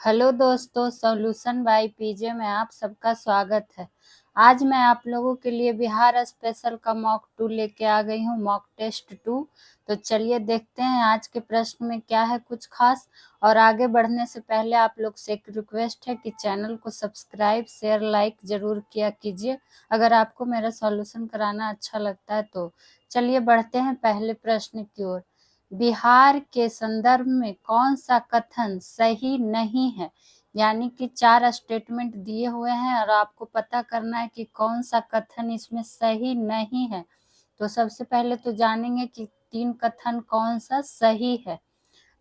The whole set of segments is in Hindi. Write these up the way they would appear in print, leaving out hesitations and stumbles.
हेलो दोस्तों, सॉल्यूशन बाय पीजे में आप सबका स्वागत है। आज मैं आप लोगों के लिए बिहार स्पेशल का मॉक 2 लेके आ गई हूँ, मॉक टेस्ट 2। तो चलिए देखते हैं आज के प्रश्न में क्या है कुछ खास। और आगे बढ़ने से पहले आप लोग से एक रिक्वेस्ट है कि चैनल को सब्सक्राइब, शेयर, लाइक जरूर किया कीजिए अगर आपको मेरा सॉल्यूशन कराना अच्छा लगता है तो। चलिए बढ़ते हैं पहले प्रश्न की ओर। बिहार के संदर्भ में कौन सा कथन सही नहीं है? यानी कि 4 स्टेटमेंट दिए हुए हैं और आपको पता करना है कि कौन सा कथन इसमें सही नहीं है। तो सबसे पहले तो जानेंगे कि 3 कथन कौन सा सही है।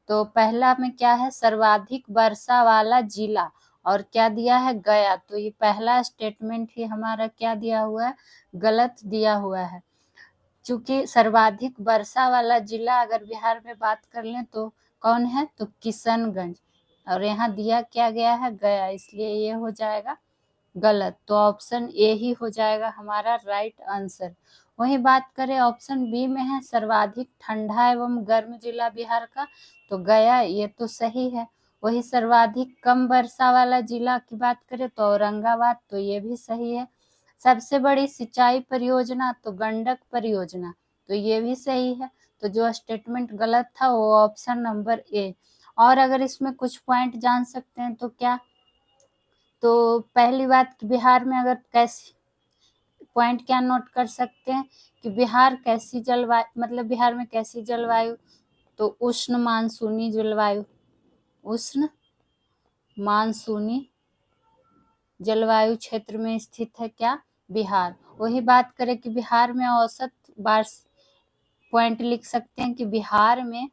तो पहला में क्या है, सर्वाधिक वर्षा वाला जिला, और क्या दिया है, गया। तो ये पहला स्टेटमेंट ही हमारा क्या दिया हुआ है, गलत दिया हुआ है। चूंकि सर्वाधिक वर्षा वाला जिला अगर बिहार में बात कर लें तो कौन है, तो किशनगंज, और यहाँ दिया क्या गया है, गया, इसलिए ये हो जाएगा गलत। तो ऑप्शन ए ही हो जाएगा हमारा राइट आंसर। वही बात करें ऑप्शन बी में है सर्वाधिक ठंडा एवं गर्म जिला बिहार का, तो गया, ये तो सही है। वही सर्वाधिक कम वर्षा वाला जिला की बात करें तो औरंगाबाद, तो ये भी सही है। सबसे बड़ी सिंचाई परियोजना तो गंडक परियोजना, तो ये भी सही है। तो जो स्टेटमेंट गलत था वो ऑप्शन नंबर ए। और अगर इसमें कुछ पॉइंट जान सकते हैं तो क्या, तो पहली बात बिहार में अगर कैसी पॉइंट क्या नोट कर सकते हैं कि बिहार कैसी जलवायु, मतलब बिहार में कैसी जलवायु, तो उष्ण मानसूनी जलवायु, उष्ण मानसूनी जलवायु क्षेत्र में स्थित है क्या, बिहार। वही बात करें कि बिहार में औसत पॉइंट लिख सकते हैं कि बिहार में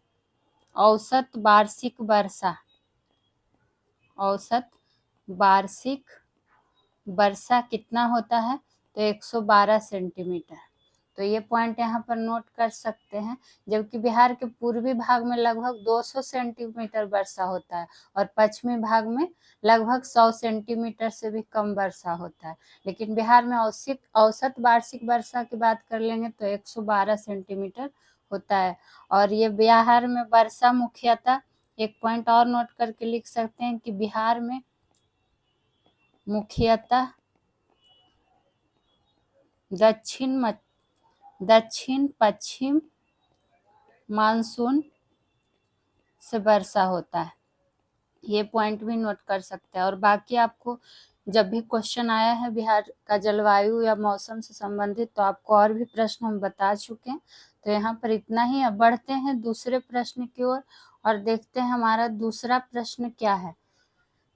औसत वार्षिक वर्षा, औसत वार्षिक वर्षा कितना होता है, तो 112 सेंटीमीटर। तो ये पॉइंट यहाँ पर नोट कर सकते हैं। जबकि बिहार के पूर्वी भाग में लगभग 200 सेंटीमीटर वर्षा होता है और पश्चिमी भाग में लगभग 100 सेंटीमीटर से भी कम वर्षा होता है। लेकिन बिहार में औसत वार्षिक वर्षा की बात कर लेंगे तो 112 सेंटीमीटर होता है। और ये बिहार में वर्षा मुख्यतः, एक पॉइंट और नोट करके लिख सकते हैं कि बिहार में मुख्यतः दक्षिण पश्चिम मानसून से वर्षा होता है। ये पॉइंट भी नोट कर सकते हैं। और बाकी आपको जब भी क्वेश्चन आया है बिहार का जलवायु या मौसम से संबंधित तो आपको और भी प्रश्न हम बता चुके हैं। तो यहाँ पर इतना ही। अब बढ़ते हैं दूसरे प्रश्न की ओर और देखते हैं हमारा दूसरा प्रश्न क्या है।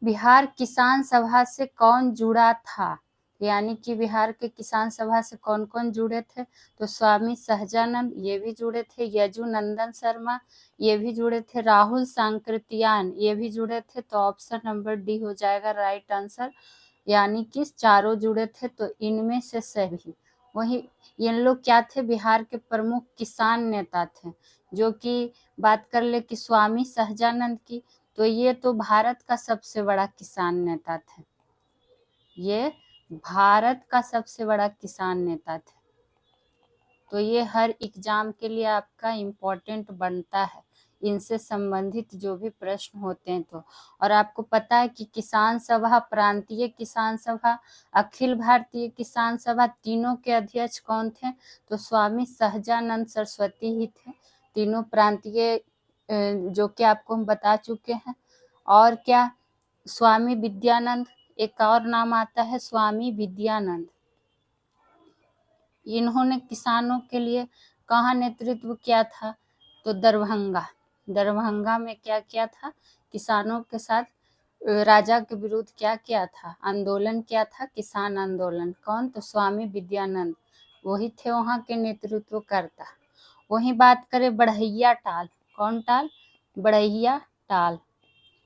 बिहार किसान सभा से कौन जुड़ा था? यानी कि बिहार के किसान सभा से कौन कौन जुड़े थे, तो स्वामी सहजानंद ये भी जुड़े थे, यजुनंदन शर्मा ये भी जुड़े थे, राहुल सांकृत्यायन ये भी जुड़े थे। तो ऑप्शन नंबर डी हो जाएगा राइट आंसर। यानी कि चारों जुड़े थे, तो इनमें से सभी। वही इन लोग क्या थे, बिहार के प्रमुख किसान नेता थे। जो कि बात कर ले कि स्वामी सहजानंद की, तो ये तो भारत का सबसे बड़ा किसान नेता थे। ये भारत का सबसे बड़ा किसान नेता थे। तो ये हर एग्जाम के लिए आपका इम्पोर्टेंट बनता है, इनसे संबंधित जो भी प्रश्न होते हैं तो। और आपको पता है कि किसान सभा, प्रांतीय किसान सभा, अखिल भारतीय किसान सभा, तीनों के अध्यक्ष कौन थे, तो स्वामी सहजानंद सरस्वती ही थे। तीनों प्रांतीय जो कि आपको हम बता चुके हैं। और क्या, स्वामी विद्यानंद, एक और नाम आता है स्वामी विद्यानंद। इन्होंने किसानों के लिए कहाँ नेतृत्व किया था, तो दरभंगा में क्या किया था, किसानों के साथ राजा के विरुद्ध क्या किया था, आंदोलन किया था, किसान आंदोलन। कौन, तो स्वामी विद्यानंद, वही थे वहाँ के नेतृत्व करता। वही बात करें बढ़ैया टाल, कौन टाल, बढ़ैया टाल,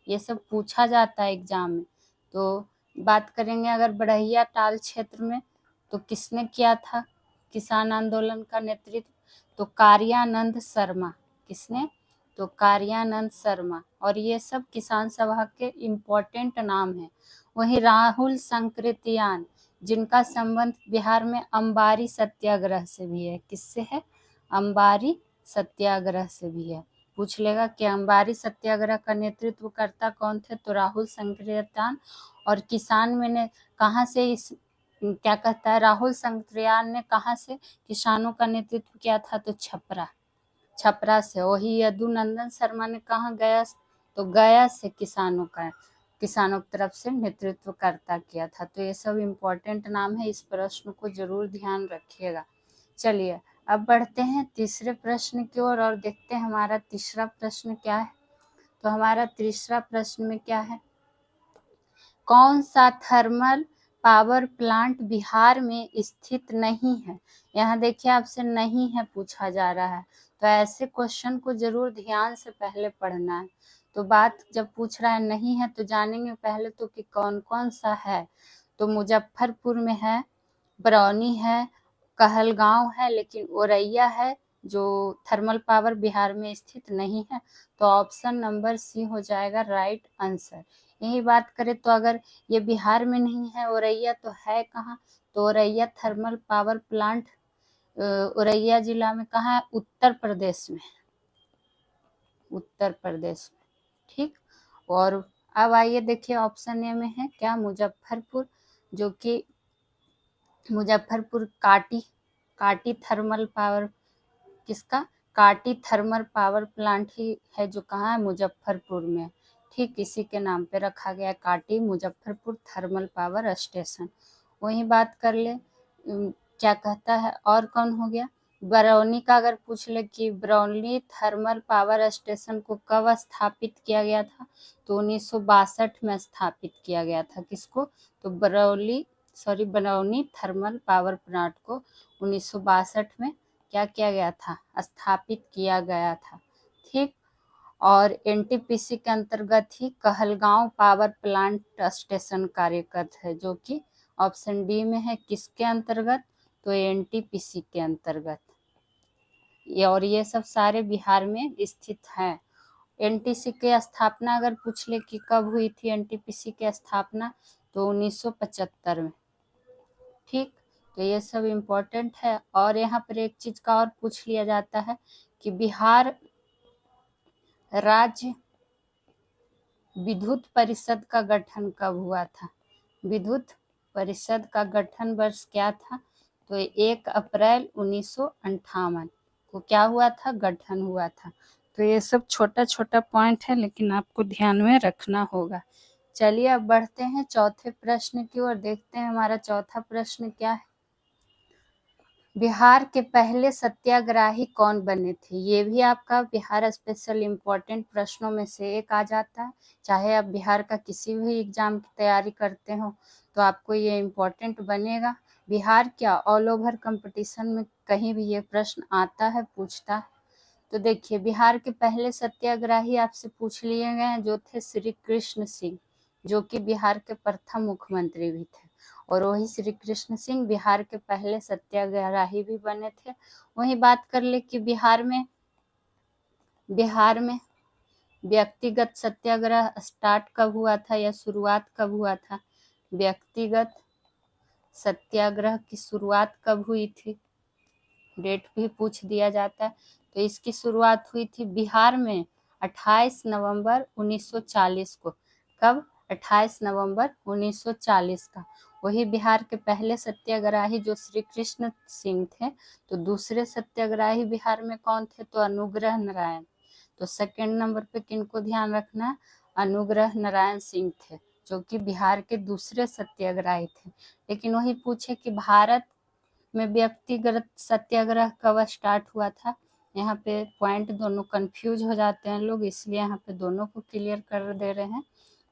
ये सब पूछा जाता है एग्जाम में। तो बात करेंगे अगर बढ़ैया टाल क्षेत्र में, तो किसने किया था किसान आंदोलन का नेतृत्व, तो कार्यानंद शर्मा। किसने, तो कार्यानंद शर्मा। और ये सब किसान सभा के इम्पोर्टेंट नाम है। वहीं राहुल सांकृत्यायन, जिनका संबंध बिहार में अंबारी सत्याग्रह से भी है। किससे है, अंबारी सत्याग्रह से भी है। पूछ लेगा कि अंबारी सत्याग्रह का नेतृत्व करता कौन थे, तो राहुल संकृत्यान। और किसान में ने कहाँ से इस क्या कहता है, राहुल संकृत्यान ने कहाँ से किसानों का नेतृत्व किया था, तो छपरा से। वही यदुनंदन शर्मा ने कहाँ, गया, तो गया से किसानों की तरफ से नेतृत्व करता किया था। तो ये सब इम्पोर्टेंट नाम है, इस प्रश्न को जरूर ध्यान रखिएगा। चलिए अब बढ़ते हैं तीसरे प्रश्न की ओर और देखते हैं हमारा तीसरा प्रश्न क्या है। तो हमारा तीसरा प्रश्न में क्या है, कौन सा थर्मल पावर प्लांट बिहार में स्थित नहीं है। यहाँ देखिए आपसे नहीं है पूछा जा रहा है, तो ऐसे क्वेश्चन को जरूर ध्यान से पहले पढ़ना है। तो बात जब पूछ रहा है नहीं है तो जानेंगे पहले तो कि कौन कौन सा है। तो मुजफ्फरपुर में है, बरौनी है, कहलगांव है, लेकिन औरैया है जो थर्मल पावर बिहार में स्थित नहीं है। तो ऑप्शन नंबर सी हो जाएगा राइट आंसर। यही बात करें तो अगर ये बिहार में नहीं है औरैया, तो है कहाँ, तो Auraiya thermal power plant Auraiya जिला में कहाँ है, उत्तर प्रदेश में, उत्तर प्रदेश में। ठीक, और अब आइए देखिए ऑप्शन ए में है क्या, मुजफ्फरपुर, जो कि मुजफ्फरपुर काटी थर्मल पावर, किसका, काटी थर्मल पावर प्लांट ही है जो कहाँ है, मुजफ्फरपुर में। ठीक, इसी के नाम पे रखा गया काटी मुजफ्फरपुर थर्मल पावर स्टेशन। वही बात कर ले क्या कहता है, और कौन हो गया, बरौनी का अगर पूछ ले कि बरौनी थर्मल पावर स्टेशन को कब स्थापित किया गया था, तो 1962 में स्थापित किया गया था। किसको, तो बरौनी थर्मल पावर प्लांट को 1962 में क्या किया गया था, स्थापित किया गया था। ठीक, और एनटीपीसी के अंतर्गत ही कहलगांव पावर प्लांट स्टेशन कार्यरत है, जो कि ऑप्शन डी में है, किसके अंतर्गत, तो एनटीपीसी के अंतर्गत। और ये सब सारे बिहार में स्थित हैं। एनटीपीसी की स्थापना अगर पूछ ले कि कब हुई थी एनटीपीसी की स्थापना, तो 1975 में। ठीक, तो ये सब इम्पोर्टेंट है। और यहाँ पर एक चीज का और पूछ लिया जाता है कि बिहार राज्य विद्युत परिषद का गठन कब हुआ था। विद्युत परिषद का गठन वर्ष क्या था, तो 1 अप्रैल 1958 को क्या हुआ था, गठन हुआ था। तो ये सब छोटा छोटा पॉइंट है, लेकिन आपको ध्यान में रखना होगा। चलिए अब बढ़ते हैं चौथे प्रश्न की ओर, देखते हैं हमारा चौथा प्रश्न क्या है। बिहार के पहले सत्याग्रही कौन बने थे। ये भी आपका बिहार स्पेशल इम्पोर्टेंट प्रश्नों में से एक आ जाता है। चाहे आप बिहार का किसी भी एग्जाम की तैयारी करते हो तो आपको ये इम्पोर्टेंट बनेगा। बिहार क्या, ऑल ओवर कंपटीशन में कहीं भी ये प्रश्न आता है, पूछता है। तो देखिए बिहार के पहले सत्याग्रही आपसे पूछ लिए गए हैं, जो थे श्री कृष्ण सिंह, जो कि बिहार के प्रथम मुख्यमंत्री भी थे। और वही श्री कृष्ण सिंह बिहार के पहले सत्याग्रही भी बने थे। वही बात कर ले कि बिहार में व्यक्तिगत सत्याग्रह स्टार्ट कब हुआ था या शुरुआत कब हुआ था। व्यक्तिगत सत्याग्रह की शुरुआत कब हुई थी, डेट भी पूछ दिया जाता है। तो इसकी शुरुआत हुई थी बिहार में 28 नवंबर 1940 को। कब, 28 नवंबर 1940 का। वही बिहार के पहले सत्याग्रही जो श्री कृष्ण सिंह थे। तो दूसरे सत्याग्रही बिहार में कौन थे, तो अनुग्रह नारायण। तो सेकंड नंबर पे किनको ध्यान रखना है, अनुग्रह नारायण सिंह थे, जो कि बिहार के दूसरे सत्याग्रही थे। लेकिन वही पूछे कि भारत में व्यक्तिगत सत्याग्रह कब स्टार्ट हुआ था। यहाँ पे पॉइंट दोनों कंफ्यूज हो जाते हैं लोग, इसलिए यहाँ पे दोनों को क्लियर कर दे रहे हैं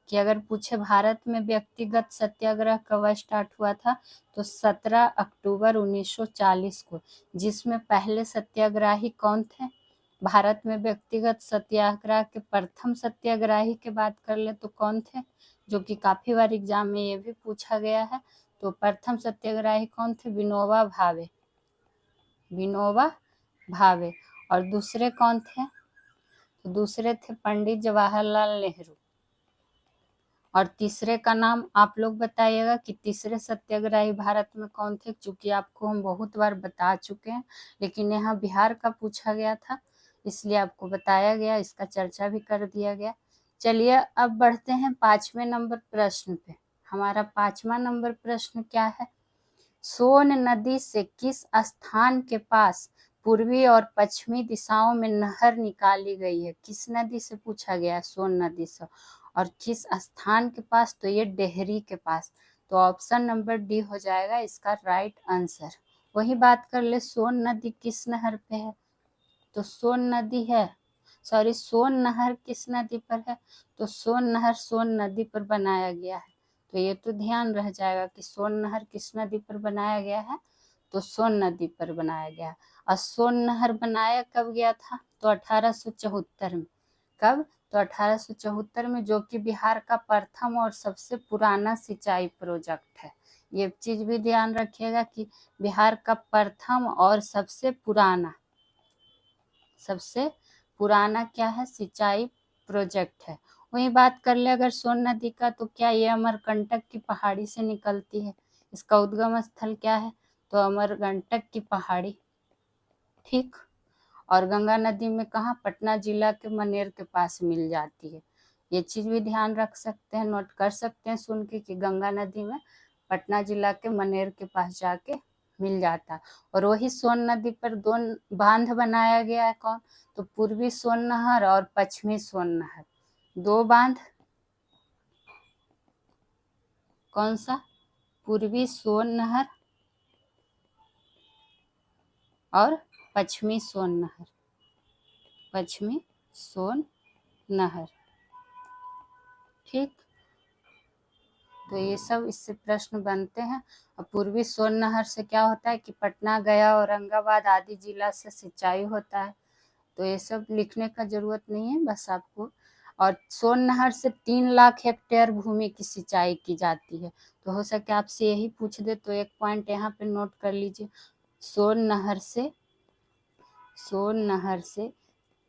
कि अगर पूछे भारत में व्यक्तिगत सत्याग्रह कब स्टार्ट हुआ था, तो 17 अक्टूबर 1940 को। जिसमें पहले सत्याग्रही कौन थे, भारत में व्यक्तिगत सत्याग्रह के प्रथम सत्याग्रही की बात कर ले तो कौन थे, जो कि काफी बार एग्जाम में ये भी पूछा गया है। तो प्रथम सत्याग्रही कौन थे, विनोबा भावे। और दूसरे कौन थे, तो दूसरे थे पंडित जवाहरलाल नेहरू। और तीसरे का नाम आप लोग बताइएगा कि तीसरे सत्याग्रही भारत में कौन थे, चूंकि आपको हम बहुत बार बता चुके हैं, लेकिन यहाँ बिहार का पूछा गया था। इसलिए आपको बताया गया, इसका चर्चा भी कर दिया गया। चलिए अब बढ़ते हैं 5वें नंबर प्रश्न पे। हमारा 5वां नंबर प्रश्न क्या है? सोन नदी से किस स्थान के पास पूर्वी और पश्चिमी दिशाओं में नहर निकाली गई है? किस नदी से पूछा गया है? सोन नदी से। और किस स्थान के पास? तो ये डेहरी के पास। तो ऑप्शन नंबर डी हो जाएगा इसका राइट आंसर। वही बात कर ले, सोन नदी किस नहर पे है? तो सोन नदी है, सॉरी, सोन नहर किस नदी पर है? तो सोन नहर सोन नदी पर बनाया गया है। तो ये तो ध्यान रह जाएगा कि सोन नहर किस नदी पर बनाया गया है? तो सोन नदी पर बनाया गया। और सोन नहर बनाया कब गया था? तो 1874 में। कब? तो 1874 में, जो कि बिहार का प्रथम और सबसे पुराना सिंचाई प्रोजेक्ट है। ये चीज भी ध्यान रखिएगा कि बिहार का प्रथम और सबसे पुराना क्या है? सिंचाई प्रोजेक्ट है। वही बात कर ले अगर सोन नदी का, तो क्या ये अमरकंटक की पहाड़ी से निकलती है? इसका उद्गम स्थल क्या है? तो अमरकंटक की पहाड़ी। ठीक। और गंगा नदी में कहाँ? पटना जिला के मनेर के पास मिल जाती है। ये चीज भी ध्यान रख सकते हैं, नोट कर सकते हैं सुन के कि गंगा नदी में पटना जिला के मनेर के पास जाके मिल जाता है। और वही सोन नदी पर 2 बांध बनाया गया है। कौन? तो पूर्वी सोन नहर और पश्चिमी सोन नहर। 2 बांध। कौन सा? पूर्वी सोन नहर और पश्चिमी सोन नहर। पश्चिमी सोन नहर। ठीक। तो ये सब इससे प्रश्न बनते हैं। और पूर्वी सोन नहर से क्या होता है कि पटना, गया, औरंगाबाद आदि जिला से सिंचाई होता है। तो ये सब लिखने का जरूरत नहीं है, बस आपको। और सोन नहर से 3 लाख हेक्टेयर भूमि की सिंचाई की जाती है। तो हो सके आपसे यही पूछ दे, तो एक पॉइंट यहाँ पे नोट कर लीजिए। सोन नहर से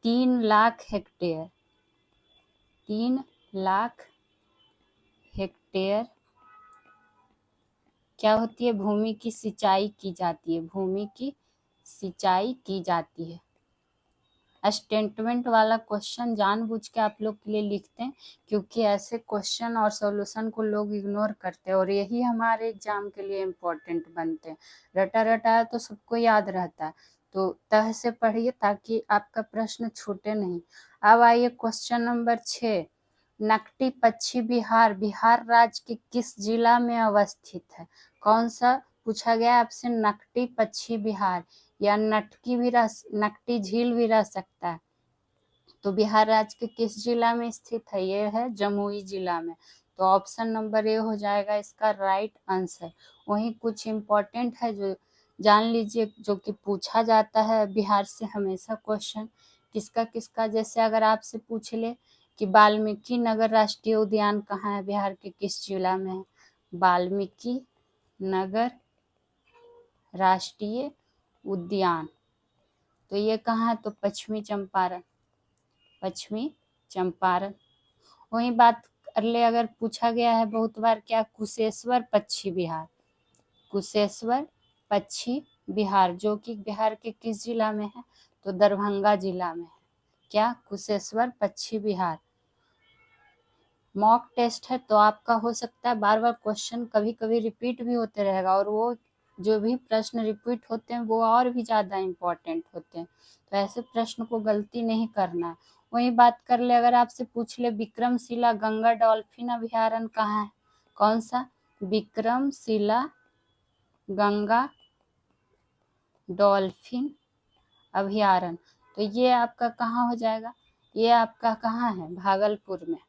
3 लाख हेक्टेयर, 3 लाख हेक्टेयर क्या होती है? भूमि की सिंचाई की जाती है। भूमि की सिंचाई की जाती है। स्टेटमेंट वाला क्वेश्चन जानबूझ के आप लोग के लिए लिखते हैं, क्योंकि ऐसे क्वेश्चन और सॉल्यूशन को लोग इग्नोर करते हैं, और यही हमारे एग्जाम के लिए इम्पोर्टेंट बनते हैं। रटा रटा तो सबको याद रहता है, तो तह से पढ़िए ताकि आपका प्रश्न छूटे नहीं। अब आइए क्वेश्चन नंबर 6। नकटी पक्षी बिहार बिहार राज्य के किस जिला में अवस्थित है? कौन सा पूछा गया आपसे? नकटी पक्षी बिहार, या नकटी झील भी रह सकता है। तो बिहार राज्य के किस जिला में स्थित है? ये है जमुई जिला में। तो ऑप्शन नंबर ए हो जाएगा इसका राइट आंसर। वहीं कुछ इम्पोर्टेंट है जो जान लीजिए, जो कि पूछा जाता है बिहार से हमेशा क्वेश्चन। किसका किसका? जैसे अगर आपसे पूछ ले कि वाल्मीकि नगर राष्ट्रीय उद्यान कहाँ है? बिहार के किस जिला में है? वाल्मीकि नगर राष्ट्रीय उद्यान, तो ये कहाँ है? तो पश्चिमी चंपारण। पश्चिमी चंपारण। वही बात कर ले अगर पूछा गया है बहुत बार, क्या? कुशेश्वर पक्षी विहार। कुशेश्वर पक्षी विहार, जो कि बिहार के किस जिला में है? तो दरभंगा जिला में है। क्या? कुशेश्वर पक्षी विहार। मॉक टेस्ट है, तो आपका हो सकता है बार बार क्वेश्चन कभी कभी रिपीट भी होते रहेगा, और वो जो भी प्रश्न रिपीट होते हैं वो और भी ज़्यादा इम्पोर्टेंट होते हैं। तो ऐसे प्रश्न को गलती नहीं करना है। वही बात कर ले अगर आपसे पूछ ले विक्रमशिला गंगा डॉल्फिन अभयारण्य कहाँ है? कौन सा? विक्रमशिला गंगा डॉल्फिन अभयारण्य। तो ये आपका कहाँ हो जाएगा? ये आपका कहाँ है? भागलपुर में।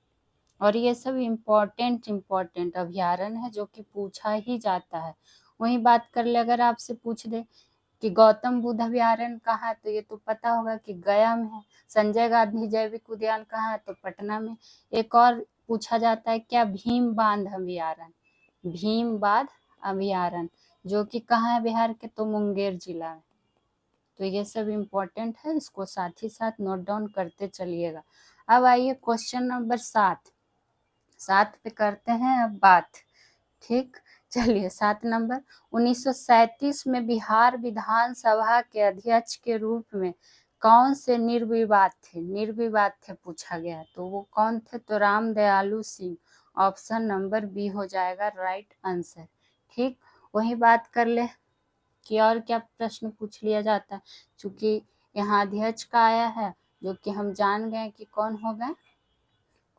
और ये सब इम्पोर्टेंट अभयारण्य है जो कि पूछा ही जाता है। वही बात कर ले अगर आपसे पूछ दे कि गौतम बुद्ध अभयारण्य कहाँ है? तो ये तो पता होगा कि गया में है। संजय गांधी जैविक उद्यान कहाँ है? तो पटना में। एक और पूछा जाता है क्या? भीम बांध अभयारण्य। भीम बांध अभयारण्य जो कि कहाँ है बिहार के? तो मुंगेर जिला में। तो ये सब इम्पोर्टेंट है, इसको साथ ही साथ नोट डाउन करते चलिएगा। अब आइए क्वेश्चन नंबर 7 पे करते हैं अब बात। ठीक, चलिए 7 नंबर। 1937 में बिहार विधानसभा के अध्यक्ष के रूप में कौन से निर्विवाद थे पूछा गया है, तो वो कौन थे, तो राम दयालु सिंह। ऑप्शन नंबर बी हो जाएगा राइट आंसर। ठीक, वही बात कर ले कि और क्या प्रश्न पूछ लिया जाता है। चूंकि यहाँ अध्यक्ष का आया है, जो कि हम जान गए कि कौन हो गए,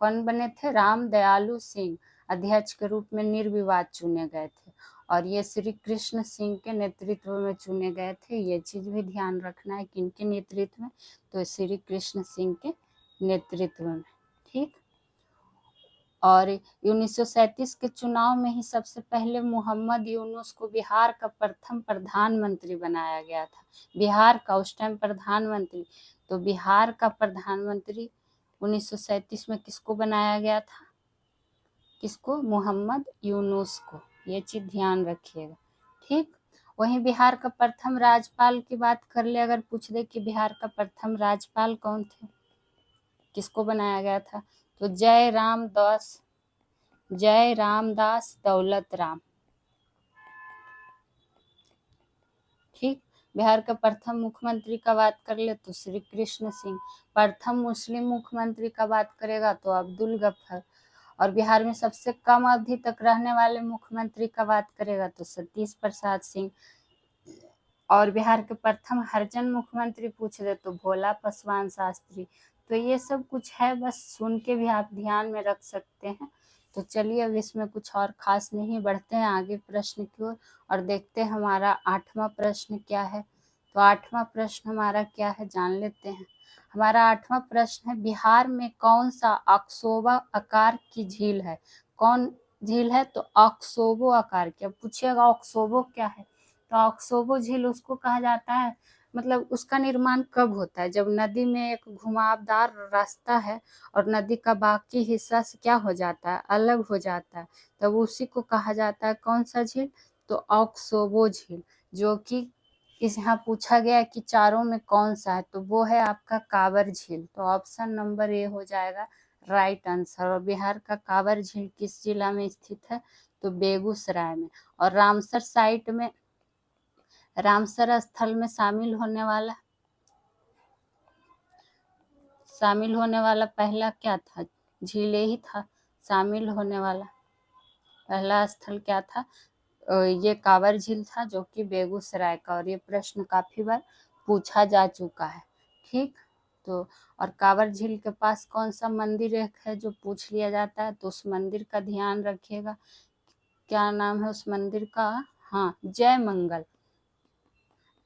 कौन बने थे, राम दयालु सिंह अध्यक्ष के रूप में निर्विवाद चुने गए थे, और ये श्री कृष्ण सिंह के नेतृत्व में चुने गए थे। ये चीज भी ध्यान रखना है, किनके नेतृत्व में, तो श्री कृष्ण सिंह के नेतृत्व में। ठीक, और 1937 के चुनाव में ही सबसे पहले मोहम्मद यूनुस को बिहार का प्रथम प्रधानमंत्री बनाया गया था। बिहार का उस टाइम प्रधानमंत्री, तो बिहार का प्रधानमंत्री 1937 में किसको बनाया गया था, किसको, मोहम्मद यूनुस को। ये चीज ध्यान रखिएगा। ठीक, वहीं बिहार का प्रथम राज्यपाल की बात कर ले, अगर पूछ दे कि बिहार का प्रथम राज्यपाल कौन थे, किसको बनाया गया था, तो जय रामदास दौलत राम। ठीक, बिहार का प्रथम मुख्यमंत्री का बात कर ले तो श्री कृष्ण सिंह। प्रथम मुस्लिम मुख्यमंत्री का बात करेगा तो अब्दुल गफ्फार। और बिहार में सबसे कम अवधि तक रहने वाले मुख्यमंत्री का बात करेगा तो सतीश प्रसाद सिंह। और बिहार के प्रथम हरिजन मुख्यमंत्री पूछ दे तो भोला पासवान शास्त्री। तो ये सब कुछ है, बस सुन के भी आप ध्यान में रख सकते हैं। तो चलिए, अब इसमें कुछ और खास नहीं, बढ़ते हैं आगे प्रश्न की ओर और देखते हैं हमारा 8वां प्रश्न क्या है। तो 8वां प्रश्न हमारा क्या है, जान लेते हैं। हमारा 8वां प्रश्न है, बिहार में कौन सा अक्सोबा आकार की झील है। कौन झील है, तो अक्सोबो आकार की। अब पूछिएगा अक्सोबो क्या है, तो अक्सोबो झील उसको कहा जाता है, मतलब उसका निर्माण कब होता है, जब नदी में एक घुमावदार रास्ता है और नदी का बाकी हिस्सा से क्या हो जाता है, अलग हो जाता है, तब उसी को कहा जाता है कौन सा झील, तो अक्सोबो झील। जो कि इस यहाँ पूछा गया है कि चारों में कौन सा है, तो वो है आपका कांवर झील। तो ऑप्शन नंबर ए हो जाएगा राइट आंसर। और बिहार का कांवर झील किस जिला में स्थित है, तो बेगूसराय में। और रामसर साइट में, रामसर स्थल में शामिल होने वाला पहला क्या था, झील ही था। शामिल होने वाला पहला स्थल क्या था, ये कांवर झील था, जो कि बेगूसराय का। और ये प्रश्न काफी बार पूछा जा चुका है। ठीक, तो और कांवर झील के पास कौन सा मंदिर एक है जो पूछ लिया जाता है, तो उस मंदिर का ध्यान रखिएगा। क्या नाम है उस मंदिर का, हाँ, जय मंगल।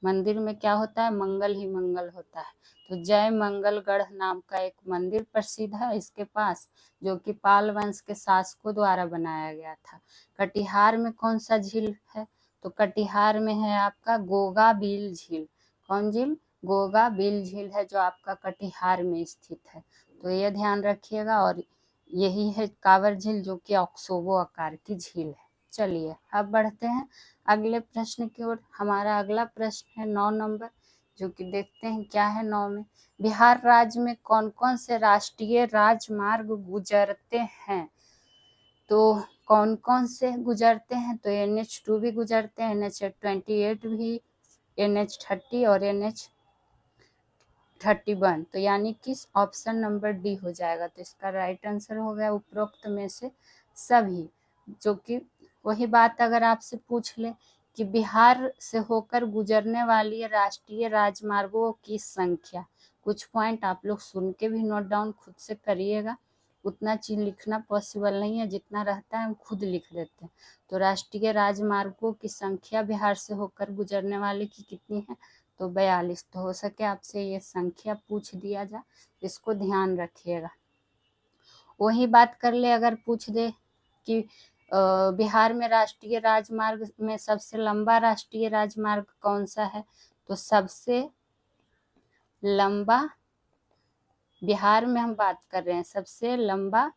मंदिर में क्या होता है, मंगल ही मंगल होता है। तो जय मंगलगढ़ नाम का एक मंदिर प्रसिद्ध है इसके पास, जो कि पाल वंश के शासकों द्वारा बनाया गया था। कटिहार में कौन सा झील है, तो कटिहार में है आपका गोगा बील झील। कौन झील, गोगा बील झील है जो आपका कटिहार में स्थित है। तो ये ध्यान रखिएगा। और यही है कांवर झील, जो कि ऑक्सोबो आकार की झील है। चलिए, अब बढ़ते हैं अगले प्रश्न की ओर। हमारा अगला प्रश्न है 9 नंबर, जो कि देखते हैं क्या है 9 में। बिहार राज्य में कौन कौन से राष्ट्रीय राजमार्ग गुजरते हैं, तो कौन कौन से गुजरते हैं, तो NH2 भी गुजरते हैं, NH28 भी, NH30 और NH31। तो यानी कि ऑप्शन नंबर डी हो जाएगा। तो इसका राइट आंसर हो गया उपरोक्त में से सभी। जो कि वही बात अगर आपसे पूछ ले कि बिहार से होकर गुजरने वाली राष्ट्रीय राजमार्गों की संख्या, कुछ पॉइंट आप लोग सुन के भी नोट डाउन खुद से करिएगा। उतना चीज लिखना पॉसिबल नहीं है, जितना रहता है हम खुद लिख देते हैं। तो राष्ट्रीय राजमार्गों की संख्या बिहार से होकर गुजरने वाली की कितनी है, तो 42। तो हो सके आपसे ये संख्या पूछ दिया जाए, इसको ध्यान रखिएगा। वही बात कर ले, अगर पूछ दे कि बिहार में राष्ट्रीय राजमार्ग में सबसे लंबा राष्ट्रीय राजमार्ग कौन सा है, तो सबसे लंबा, बिहार में हम बात कर रहे हैं, सबसे लंबा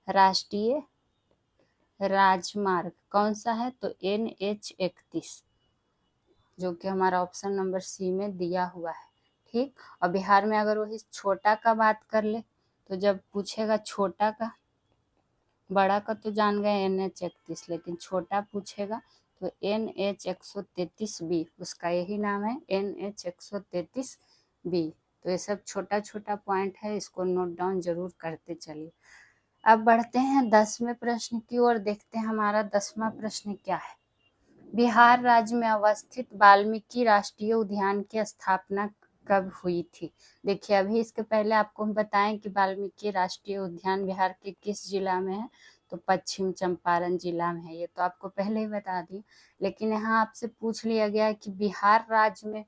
राष्ट्रीय राजमार्ग कौन सा है, तो NH31, जो कि हमारा ऑप्शन नंबर सी में दिया हुआ है। ठीक, और बिहार में अगर वही छोटा का बात कर ले, तो जब पूछेगा छोटा का, बड़ा का तो जान गए NH31, लेकिन छोटा पूछेगा तो NH133B, उसका यही नाम है NH133B। तो ये सब छोटा छोटा पॉइंट है, इसको नोट डाउन जरूर करते चलिए। अब बढ़ते हैं 10वें प्रश्न की ओर, देखते हैं हमारा 10वां प्रश्न क्या है। बिहार राज्य में अवस्थित वाल्मीकि राष्ट्रीय उद्यान की स्थापना कब हुई थी? देखिए, अभी इसके पहले आपको हम बताएं कि वाल्मीकि राष्ट्रीय उद्यान बिहार के किस जिला में है, तो पश्चिम चंपारण जिला में है। ये तो आपको पहले ही बता दी, लेकिन यहाँ आपसे पूछ लिया गया कि बिहार राज्य में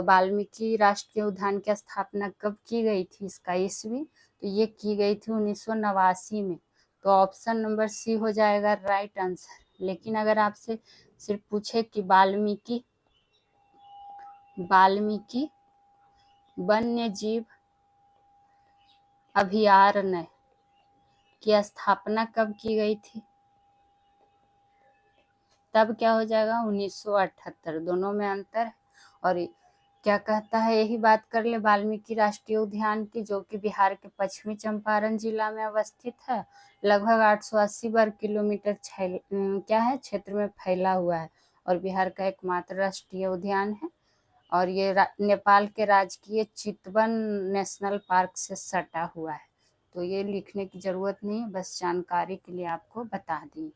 वाल्मीकि राष्ट्रीय उद्यान की स्थापना कब की गई थी, इसका ईस्वी, तो ये की गई थी 1989 में। तो ऑप्शन नंबर सी हो जाएगा राइट आंसर। लेकिन अगर आपसे सिर्फ पूछे कि वाल्मीकि वन्य जीव अभयारण्य की स्थापना कब की गई थी, तब क्या हो जाएगा 1978। दोनों में अंतर है। और क्या कहता है, यही बात कर ले वाल्मीकि राष्ट्रीय उद्यान की, जो कि बिहार के पश्चिमी चंपारण जिला में अवस्थित है। लगभग 880 वर्ग किलोमीटर क्या है क्षेत्र में फैला हुआ है और बिहार का एकमात्र राष्ट्रीय उद्यान है। और ये नेपाल के राजकीय चितवन नेशनल पार्क से सटा हुआ है। तो ये लिखने की जरूरत नहीं है, बस जानकारी के लिए आपको बता दी।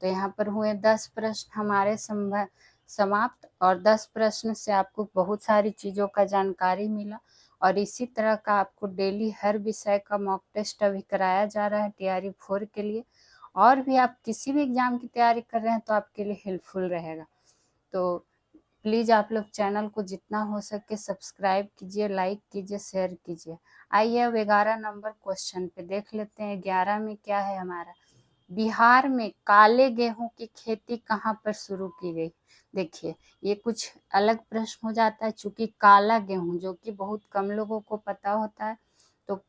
तो यहाँ पर हुए 10 प्रश्न हमारे समाप्त, और 10 प्रश्न से आपको बहुत सारी चीज़ों का जानकारी मिला। और इसी तरह का आपको डेली हर विषय का मॉक टेस्ट अभी कराया जा रहा है TRE 4 के लिए। और भी आप किसी भी एग्जाम की तैयारी कर रहे हैं तो आपके लिए हेल्पफुल रहेगा। तो प्लीज़ आप लोग चैनल को जितना हो सके सब्सक्राइब कीजिए, लाइक कीजिए, शेयर कीजिए। आइए अब 11 नंबर क्वेश्चन पे देख लेते हैं। 11 में क्या है हमारा, बिहार में काले गेहूं की खेती कहाँ पर शुरू की गई? देखिए, ये कुछ अलग प्रश्न हो जाता है, चूंकि काला गेहूं जो कि बहुत कम लोगों को पता होता है। तो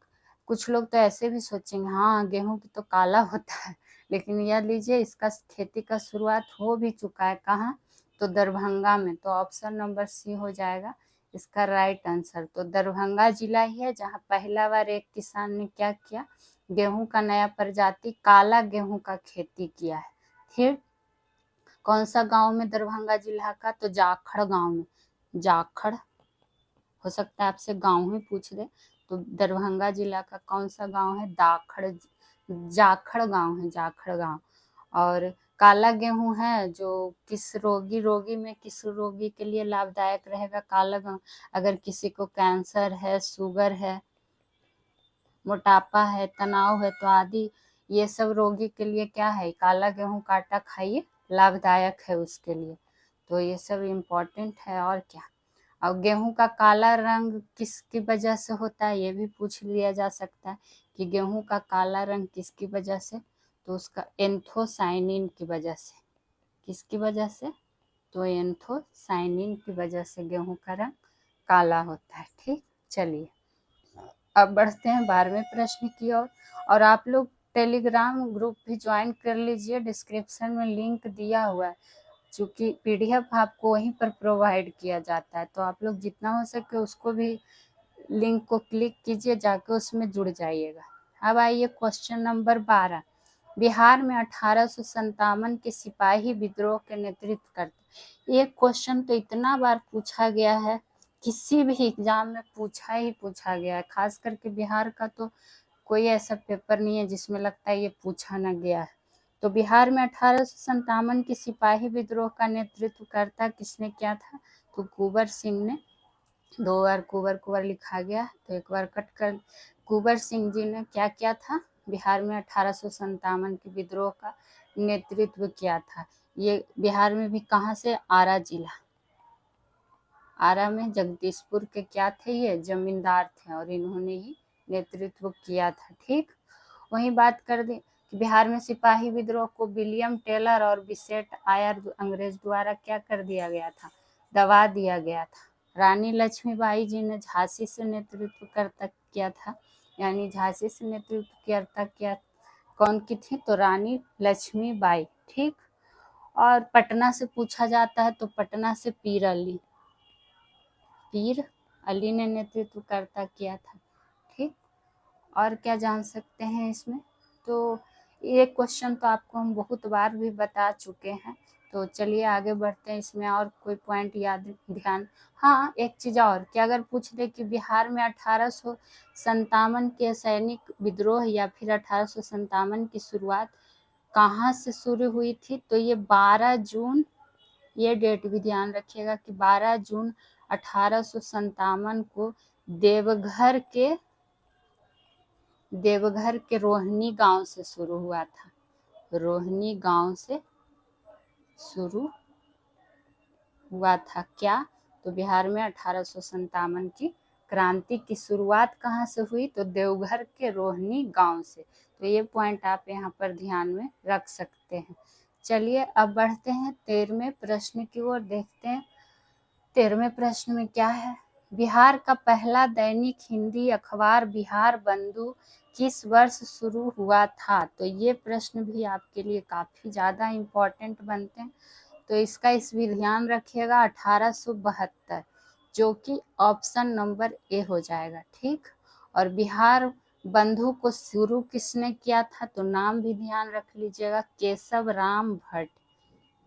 कुछ लोग तो ऐसे भी सोचेंगे हाँ गेहूं की तो काला होता है, लेकिन यह लीजिए इसका खेती का शुरुआत हो भी चुका है। कहाँ? तो दरभंगा में। तो ऑप्शन नंबर सी हो जाएगा इसका राइट आंसर। तो दरभंगा जिला ही है जहाँ पहला बार एक किसान ने क्या किया, गेहूं का नया प्रजाति काला गेहूं का खेती किया है। फिर कौन सा गांव में दरभंगा जिला का, तो जाखड़ गांव में। जाखड़ हो सकता है आपसे गांव ही पूछ दे, तो दरभंगा जिला का कौन सा गांव है, जाखड़ गांव है, जाखड़ गांव। और काला गेहूं है जो किस रोगी में किस रोगी के लिए लाभदायक रहेगा काला गेहूं, अगर किसी को कैंसर है, शुगर है, मोटापा है, तनाव है, तो आदि ये सब रोगी के लिए क्या है, काला गेहूं का आटा खाइए, लाभदायक है उसके लिए। तो ये सब इम्पोर्टेंट है। और क्या, और गेहूं का काला रंग किसकी वजह से होता है, ये भी पूछ लिया जा सकता है कि गेहूं का काला रंग किसकी वजह से, तो उसका एंथोसाइनिन की वजह से। किसकी वजह से, तो एंथोसाइनिन की वजह से गेहूं का रंग काला होता है। ठीक, चलिए अब बढ़ते हैं 12वें प्रश्न की ओर। और आप लोग टेलीग्राम ग्रुप भी ज्वाइन कर लीजिए, डिस्क्रिप्शन में लिंक दिया हुआ है, चूँकि PDF आपको वहीं पर प्रोवाइड किया जाता है। तो आप लोग जितना हो सके उसको भी लिंक को क्लिक कीजिए, जाके उसमें जुड़ जाइएगा। अब आइए क्वेश्चन नंबर 12। बिहार में 1857 के सिपाही विद्रोह के नेतृत्व करते। ये क्वेश्चन तो इतना बार पूछा गया है, किसी भी एग्जाम में पूछा गया है। खास करके बिहार का तो कोई ऐसा पेपर नहीं है जिसमें लगता है ये पूछा ना गया है। तो बिहार में 1857 के सिपाही विद्रोह का नेतृत्व करता किसने किया था, तो कुंवर सिंह ने। 2 बार कुंवर लिखा गया, तो एक बार कट कर। कुंवर सिंह जी ने क्या किया था, बिहार में 1857 के विद्रोह का नेतृत्व किया था। ये बिहार में भी कहाँ से, आरा जिला। आरा में जगदीशपुर के क्या थे, ये जमींदार थे और इन्होंने ही नेतृत्व किया था। ठीक, वहीं बात कर दें कि बिहार में सिपाही विद्रोह को विलियम टेलर और बिसेट आयर अंग्रेज द्वारा क्या कर दिया गया था, दबा दिया गया था। रानी लक्ष्मीबाई जी ने झांसी से नेतृत्व करता किया था, यानी झांसी से नेतृत्व करता किया कौन की थी, तो रानी लक्ष्मीबाई। ठीक, और पटना से पूछा जाता है तो पटना से पीर अली ने नेतृत्व करता किया था। ठीक, और क्या जान सकते हैं इसमें, तो ये क्वेश्चन तो आपको हम बहुत बार भी बता चुके हैं तो चलिए आगे बढ़ते हैं। इसमें और कोई पॉइंट याद ध्यान, हाँ एक चीज़ और कि अगर पूछ दे कि बिहार में 1857 के सैनिक विद्रोह या फिर 1857 की शुरुआत कहाँ से शुरू हुई थी, तो ये 12 जून, ये डेट भी ध्यान रखिएगा कि 12 जून 1857 को देवघर के रोहिणी गांव से शुरू हुआ था। रोहिणी गांव से शुरू हुआ था क्या, तो बिहार में 1857 की क्रांति की शुरुआत कहाँ से हुई, तो देवघर के रोहिणी गांव से। तो ये पॉइंट आप यहाँ पर ध्यान में रख सकते हैं। चलिए अब बढ़ते हैं 13वें प्रश्न की ओर, देखते हैं 13वें प्रश्न में क्या है। बिहार का पहला दैनिक हिंदी अखबार बिहार बंधु किस वर्ष शुरू हुआ था, तो ये प्रश्न भी आपके लिए काफ़ी ज़्यादा इम्पोर्टेंट बनते हैं। तो इसका इस भी ध्यान रखिएगा 1872, जो कि ऑप्शन नंबर ए हो जाएगा, ठीक। और बिहार बंधु को शुरू किसने किया था, तो नाम भी ध्यान रख लीजिएगा, केशव राम भट्ट।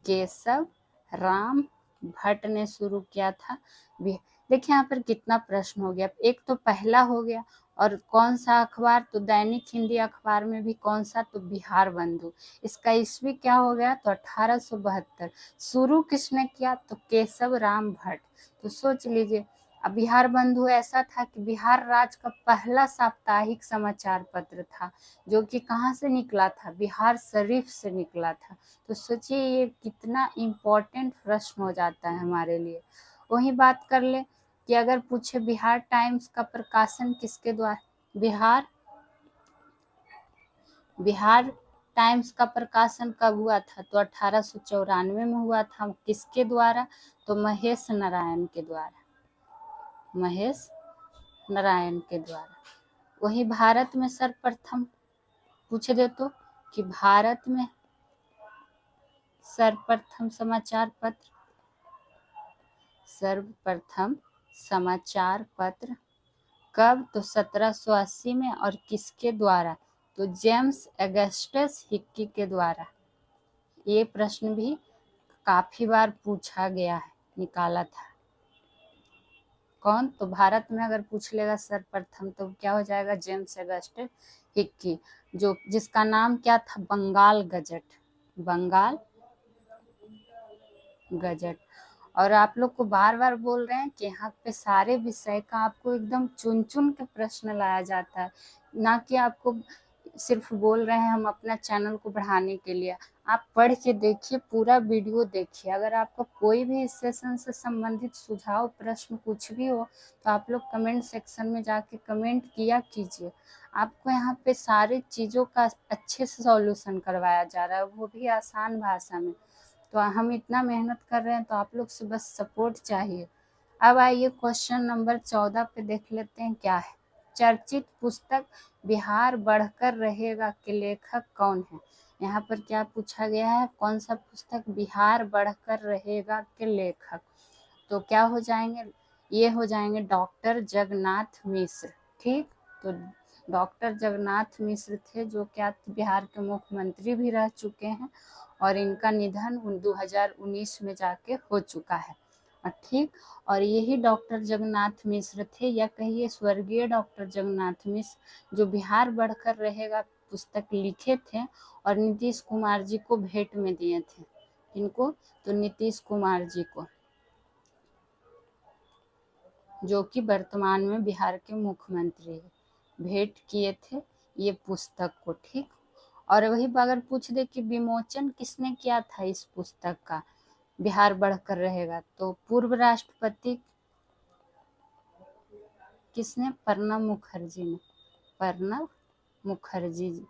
केशव राम भट्ट ने शुरू किया था। देखिए यहाँ पर कितना प्रश्न हो गया, एक तो पहला हो गया और कौन सा अखबार, तो दैनिक हिंदी अखबार में भी कौन सा, तो बिहार बंधु। इसका ईस्वी क्या हो गया, तो 1872। शुरू किसने किया, तो केशव राम भट्ट। तो सोच लीजिए, अब बिहार बंधु ऐसा था कि बिहार राज्य का पहला साप्ताहिक समाचार पत्र था, जो कि कहाँ से निकला था, बिहार शरीफ से निकला था। तो सोचिए ये कितना इम्पोर्टेंट प्रश्न हो जाता है हमारे लिए। वही बात कर ले कि अगर पूछे बिहार टाइम्स का प्रकाशन किसके द्वारा, बिहार टाइम्स का प्रकाशन कब हुआ था, तो 1894 में हुआ था। किसके द्वारा, तो महेश नारायण के द्वारा, महेश नारायण के द्वारा। वही भारत में सर्वप्रथम पूछ दे तो कि भारत में सर्वप्रथम समाचार पत्र कब, तो 1780 में। और किसके द्वारा, तो जेम्स अगस्टस हिक्की के द्वारा। ये प्रश्न भी काफी बार पूछा गया है, निकाला था। कौन, तो भारत में अगर पूछ लेगा सर्वप्रथम तो क्या हो जाएगा, जेम्स अगस्टस हिक्की, जो जिसका नाम क्या था, बंगाल गजट। और आप लोग को बार बार बोल रहे हैं कि यहाँ पे सारे विषय का आपको एकदम चुन चुन के प्रश्न लाया जाता है, ना कि आपको सिर्फ बोल रहे हैं हम अपना चैनल को बढ़ाने के लिए। आप पढ़ के देखिए, पूरा वीडियो देखिए। अगर आपका कोई भी इस सेशन से संबंधित सुझाव, प्रश्न कुछ भी हो तो आप लोग कमेंट सेक्शन में जाके कमेंट किया कीजिए। आपको यहाँ पे सारी चीज़ों का अच्छे से सॉल्यूशन करवाया जा रहा है, वो भी आसान भाषा में। तो हम इतना मेहनत कर रहे हैं तो आप लोग से बस सपोर्ट चाहिए। अब आइए क्वेश्चन नंबर 14 पे देख लेते हैं क्या है। चर्चित पुस्तक बिहार बढ़कर रहेगा के लेखक कौन है। यहाँ पर क्या पूछा गया है, कौन सा पुस्तक बिहार बढ़कर रहेगा के लेखक, तो क्या हो जाएंगे, ये हो जाएंगे डॉक्टर जगन्नाथ मिश्र, ठीक। तो डॉक्टर जगन्नाथ मिश्र थे, जो क्या बिहार के मुख्यमंत्री भी रह चुके हैं, और इनका निधन 2019 में जाके हो चुका है, ठीक। और यही डॉक्टर जगन्नाथ मिश्र थे, या कहिए स्वर्गीय डॉक्टर जगन्नाथ मिश्र, जो बिहार बढ़कर रहेगा पुस्तक लिखे थे और नीतीश कुमार जी को भेंट में दिए थे। इनको, तो नीतीश कुमार जी को, जो कि वर्तमान में बिहार के मुख्यमंत्री हैं, भेंट किए थे ये पुस्तक को, ठीक। और वही अगर पूछ दे कि विमोचन किसने किया था इस पुस्तक का, बिहार बढ़कर रहेगा, तो पूर्व राष्ट्रपति किसने, प्रणब मुखर्जी जी,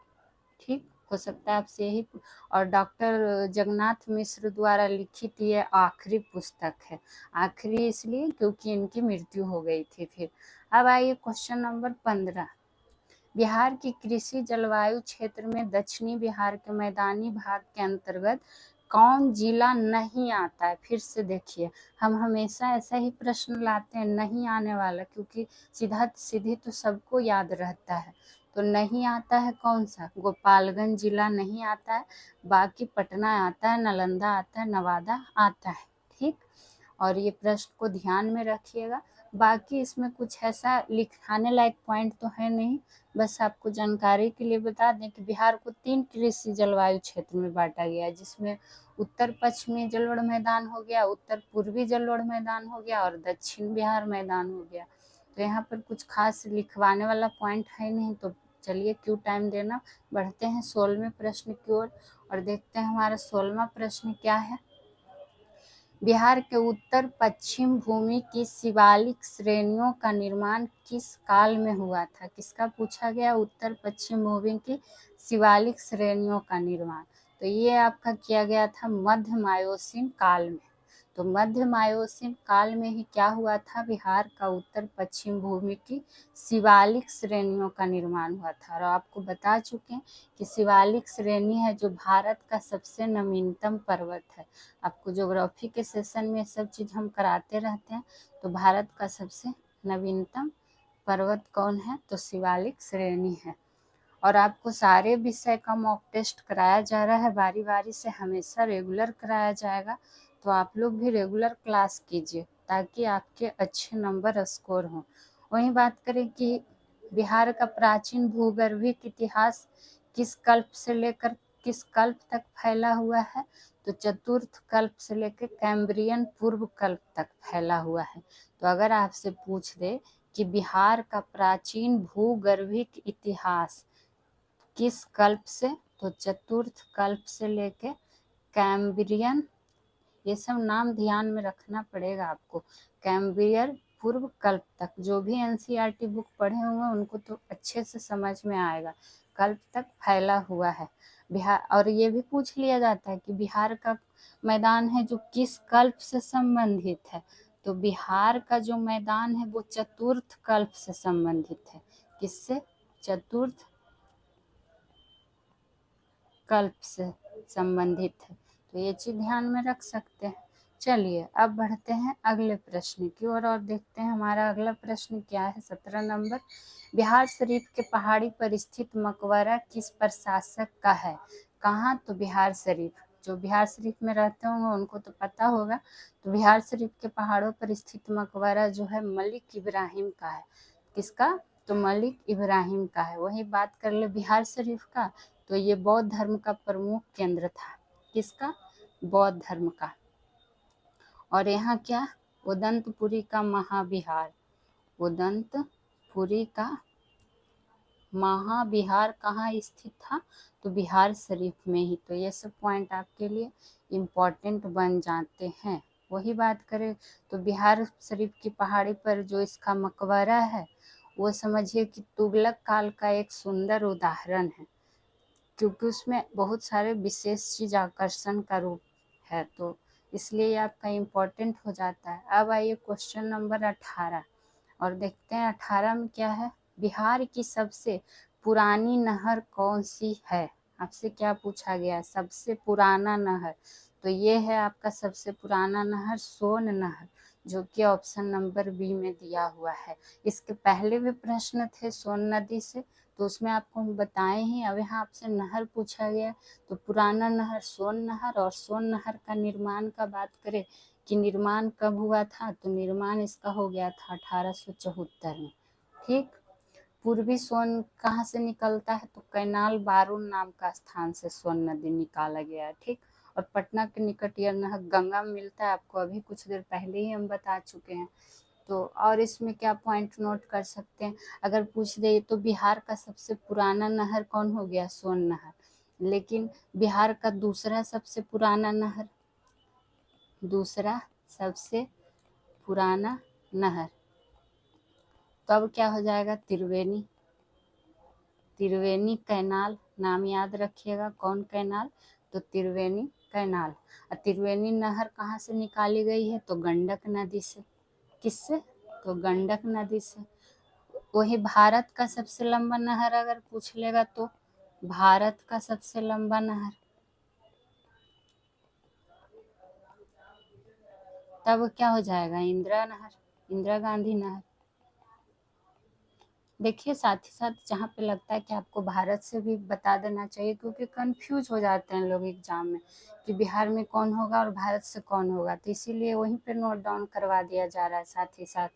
ठीक। हो सकता है आपसे यही, और डॉक्टर जगन्नाथ मिश्र द्वारा लिखित ये आखिरी पुस्तक है। आखिरी इसलिए क्योंकि इनकी मृत्यु हो गई थी फिर। अब आइए क्वेश्चन नंबर 15। बिहार की कृषि जलवायु क्षेत्र में दक्षिणी बिहार के मैदानी भाग के अंतर्गत कौन जिला नहीं आता है। फिर से देखिए, हम हमेशा ऐसा ही प्रश्न लाते हैं नहीं आने वाला, क्योंकि सीधी तो सबको याद रहता है। तो नहीं आता है कौन सा, गोपालगंज जिला नहीं आता है, बाकी पटना आता है, नालंदा आता है, नवादा आता है। ठीक, और ये प्रश्न को ध्यान में रखिएगा। बाकी इसमें कुछ ऐसा लिखाने लायक पॉइंट तो है नहीं, बस आपको जानकारी के लिए बता दें कि बिहार को 3 कृषि जलवायु क्षेत्र में बांटा गया है, जिसमें उत्तर पश्चिमी जलोढ़ मैदान हो गया, उत्तर पूर्वी जलोढ़ मैदान हो गया और दक्षिण बिहार मैदान हो गया। तो यहाँ पर कुछ खास लिखवाने वाला पॉइंट है नहीं, तो चलिए क्यों टाइम देना, बढ़ते हैं 16वें प्रश्न की ओर और देखते हैं हमारा 16वां प्रश्न क्या है। बिहार के उत्तर पश्चिम भूमि की शिवालिक श्रेणियों का निर्माण किस काल में हुआ था? किसका पूछा गया? उत्तर पश्चिम भूमि की शिवालिक श्रेणियों का निर्माण। तो ये आपका किया गया था मध्य मायोसीन काल में। तो मध्य मायोसीन काल में ही क्या हुआ था, बिहार का उत्तर पश्चिम भूमि की शिवालिक श्रेणियों का निर्माण हुआ था। और आपको बता चुके हैं कि शिवालिक श्रेणी है जो भारत का सबसे नवीनतम पर्वत है। आपको ज्योग्राफी के सेशन में सब चीज़ हम कराते रहते हैं। तो भारत का सबसे नवीनतम पर्वत कौन है? तो शिवालिक श्रेणी है। और आपको सारे विषय का मॉक टेस्ट कराया जा रहा है बारी बारी से, हमेशा रेगुलर कराया जाएगा। तो आप लोग भी रेगुलर क्लास कीजिए ताकि आपके अच्छे नंबर स्कोर हों। वहीं बात करें कि बिहार का प्राचीन भूगर्भिक इतिहास किस कल्प से लेकर किस कल्प तक फैला हुआ है? तो चतुर्थ कल्प से लेकर कैम्ब्रियन पूर्व कल्प तक फैला हुआ है। तो अगर आपसे पूछ दे कि बिहार का प्राचीन भूगर्भिक इतिहास किस कल्प से, तो चतुर्थ कल्प से लेके कैम्ब्रियन, ये सब नाम ध्यान में रखना पड़ेगा आपको, कैम्ब्रियन पूर्व कल्प तक। जो भी एनसीईआरटी बुक पढ़े होंगे उनको तो अच्छे से समझ में आएगा, कल्प तक फैला हुआ है बिहार। और ये भी पूछ लिया जाता है कि बिहार का मैदान है जो किस कल्प से संबंधित है? तो बिहार का जो मैदान है वो चतुर्थ कल्प से संबंधित है। किससे? चतुर्थ कल्प से संबंधित है। तो ये चीज ध्यान में रख सकते हैं। चलिए अब बढ़ते हैं अगले प्रश्न की ओर और देखते हैं हमारा अगला प्रश्न क्या है। 17 नंबर, बिहार शरीफ के पहाड़ी पर स्थित मकबरा किस प्रशासक का है? कहाँ? तो बिहार शरीफ, जो बिहार शरीफ में रहते होंगे उनको तो पता होगा। तो बिहार शरीफ के पहाड़ों पर स्थित मकबरा जो है मलिक इब्राहिम का है। किसका? तो मलिक इब्राहिम का है। वही बात कर ले बिहार शरीफ का, तो ये बौद्ध धर्म का प्रमुख केंद्र था। किसका? बौद्ध धर्म का। और यहाँ क्या? उदंतपुरी का महाविहार, उदंतपुरी का महाविहार कहाँ स्थित था? तो बिहार शरीफ में ही। तो ये सब पॉइंट आपके लिए इम्पोर्टेंट बन जाते हैं। वही बात करें तो बिहार शरीफ की पहाड़ी पर जो इसका मकबरा है वो समझिए कि तुगलक काल का एक सुंदर उदाहरण है, क्योंकि उसमें बहुत सारे विशेष चीज आकर्षण का रूप है, तो इसलिए ये आपका इम्पोर्टेंट हो जाता है। अब आइए क्वेश्चन नंबर 18 और देखते हैं 18 में क्या है। बिहार की सबसे पुरानी नहर कौन सी है? आपसे क्या पूछा गया? सबसे पुराना नहर, तो ये है आपका सबसे पुराना नहर सोन नहर, जो कि ऑप्शन नंबर बी में दिया हुआ है। इसके पहले भी प्रश्न थे सोन नदी से, तो उसमें आपको हम बताए ही। अब यहाँ आपसे नहर पूछा गया, तो पुराना नहर सोन नहर। और सोन नहर का निर्माण का बात करें कि निर्माण कब हुआ था, तो निर्माण इसका हो गया था 1874 में। ठीक, पूर्वी सोन कहाँ से निकलता है? तो कैनाल बारून नाम का स्थान से सोन नदी निकाला गया है। ठीक, और पटना के निकट यह नहर गंगा में मिलता है, आपको अभी कुछ देर पहले ही हम बता चुके हैं। तो और इसमें क्या पॉइंट नोट कर सकते हैं, अगर पूछ दे तो बिहार का सबसे पुराना नहर कौन हो गया? सोन नहर। लेकिन बिहार का दूसरा सबसे पुराना नहर, दूसरा सबसे पुराना नहर, तो अब क्या हो जाएगा? त्रिवेणी, त्रिवेणी कैनाल नाम याद रखिएगा। कौन कैनाल? तो त्रिवेणी कैनाल। और त्रिवेणी नहर कहाँ से निकाली गई है? तो गंडक नदी से। किससे? तो गंडक नदी से। वही भारत का सबसे लंबा नहर अगर पूछ लेगा तो भारत का सबसे लंबा नहर, तब क्या हो जाएगा? इंदिरा नहर, इंदिरा गांधी नहर। देखिए साथ ही साथ जहाँ पे लगता है कि आपको भारत से भी बता देना चाहिए, क्योंकि कंफ्यूज हो जाते हैं लोग एग्जाम में कि बिहार में कौन होगा और भारत से कौन होगा, तो इसीलिए वहीं पे नोट डाउन करवा दिया जा रहा है साथ ही साथ।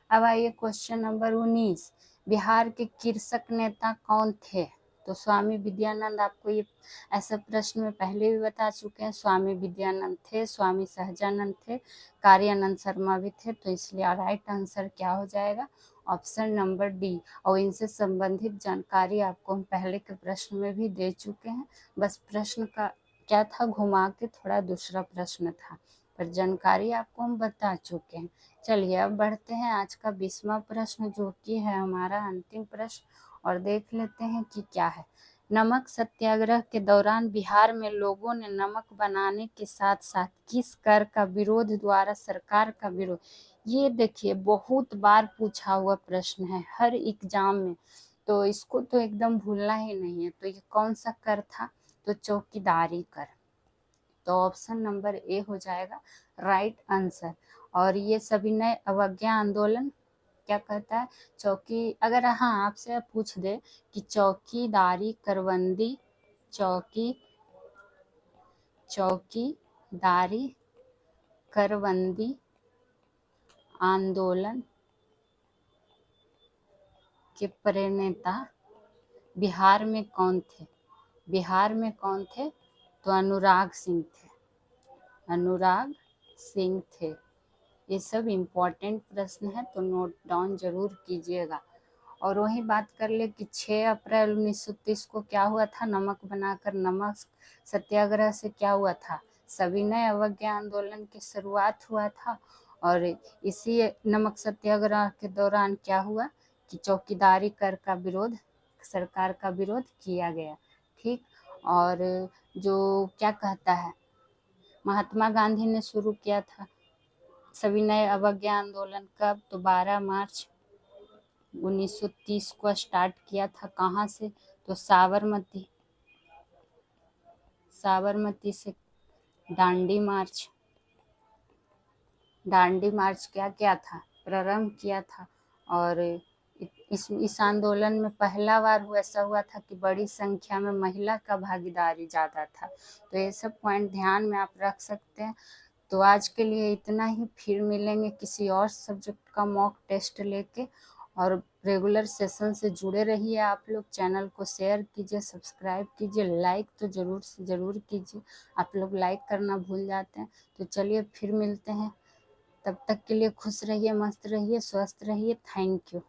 अब आइए क्वेश्चन नंबर 19, बिहार के कृषक नेता कौन थे? तो स्वामी विद्यानंद, आपको ये ऐसा प्रश्न में पहले भी बता चुके हैं। स्वामी विद्यानंद थे, स्वामी सहजानंद थे, कार्यानंद शर्मा भी थे, तो इसलिए राइट आंसर क्या हो जाएगा? Option number D. और इनसे संबंधित जानकारी आपको हम पहले के प्रश्न में भी दे चुके हैं, बस प्रश्न का क्या था, घुमा के थोड़ा दूसरा प्रश्न था, पर जानकारी आपको हम बता चुके हैं। चलिए अब बढ़ते हैं आज का 20वां प्रश्न, जो कि है हमारा अंतिम प्रश्न, और देख लेते हैं कि क्या है। नमक सत्याग्रह के दौरान बिहार में लोगों ने नमक बनाने के साथ साथ किस कर का विरोध द्वारा सरकार का विरोध? ये देखिए बहुत बार पूछा हुआ प्रश्न है हर एग्जाम में, तो इसको तो एकदम भूलना ही नहीं है। तो ये कौन सा कर था? तो चौकीदारी कर। तो ऑप्शन नंबर ए हो जाएगा राइट आंसर। और ये सविनय अवज्ञा आंदोलन क्या कहता है? चौकी, अगर हाँ आपसे पूछ दे कि चौकीदारी करबंदी, चौकीदारी करबंदी आंदोलन के प्रणेता बिहार में कौन थे? बिहार में कौन थे? तो अनुराग सिंह थे, अनुराग सिंह थे। ये सब इम्पोर्टेंट प्रश्न है, तो नोट डाउन जरूर कीजिएगा। और वही बात कर ले कि 6 अप्रैल 1930 को क्या हुआ था? नमक बनाकर नमक सत्याग्रह से क्या हुआ था? सविनय अवज्ञा आंदोलन की शुरुआत हुआ था। और इसी नमक सत्याग्रह के दौरान क्या हुआ कि चौकीदारी कर का विरोध, सरकार का विरोध किया गया। ठीक। और जो क्या कहता है, महात्मा गांधी ने शुरू किया था सविनय अवज्ञा आंदोलन कब? तो 12 मार्च 1930 को स्टार्ट किया था। कहाँ से? तो साबरमती, साबरमती से दांडी मार्च क्या था? प्रारंभ किया था। और इस आंदोलन में पहला बार ऐसा हुआ था कि बड़ी संख्या में महिला का भागीदारी ज़्यादा था। तो ये सब पॉइंट ध्यान में आप रख सकते हैं। तो आज के लिए इतना ही, फिर मिलेंगे किसी और सब्जेक्ट का मॉक टेस्ट लेके। और रेगुलर सेशन से जुड़े रहिए आप लोग। चैनल को शेयर कीजिए, सब्सक्राइब कीजिए, लाइक तो ज़रूर से ज़रूर कीजिए। आप लोग लाइक करना भूल जाते हैं। तो चलिए फिर मिलते हैं, तब तक के लिए खुश रहिए, मस्त रहिए, स्वस्थ रहिए। Thank you.